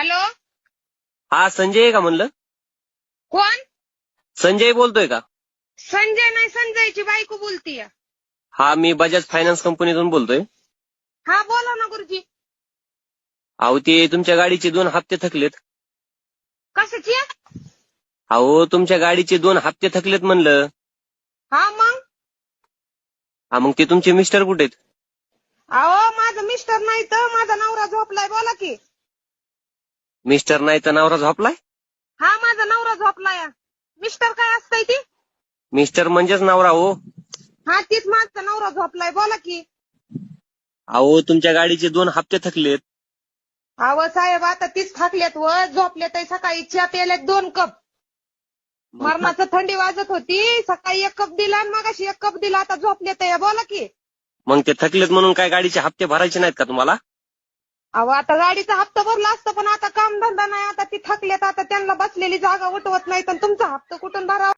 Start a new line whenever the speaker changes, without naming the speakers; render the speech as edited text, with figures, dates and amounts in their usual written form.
Hello,
हा संजय आहे का म्हणलं?
कोण?
संजय बोलतोय का?
संजय नाही, संजयची बायको बोलतीय.
हा, मी बजाज फायनान्स कंपनीतून बोलतोय.
हा बोला ना गुरुजी.
अहो, ते तुमच्या गाडीचे 2 हप्ते थकलेत.
कशाची?
अहो, तुमच्या गाडीचे 2 हप्ते थकलेत म्हणलं.
हा मग?
हा, मग ते तुमचे मिस्टर कुठे आहेत?
अहो माझं मिस्टर नाही तर माझा नवरा झोपलाय, बोला की.
मिस्टर नाही तर नवरा झोपलाय?
हा माझा नवरा झोपलाय. मिस्टर काय असतंय ती?
मिस्टर म्हणजेच नवरा हो.
हा तीच, माझा नवरा झोपलाय, बोला की.
अहो, तुमच्या गाडीचे 2 हप्ते थकलेत.
अहो साहेब, आता तीच थाकल्यात व झोपल्यात. सकाळी चहा प्यायल्यात 2 कप. मरणाचं थंडी वाजत होती, सकाळी 1 कप दिला आणि मगाशी 1 कप दिला. आता झोपल्यात, बोला की.
मग ते थकलेत म्हणून काय गाडीचे हप्ते भरायचे नाहीत का तुम्हाला?
अहो आता गाडीचा हप्ता भरला असतं, पण आता काम धंदा नाही. आता ती थकल्यात, आता त्यांना बसलेली जागा उठवत नाही, तर तुमचा हप्ता कुठून भरावा?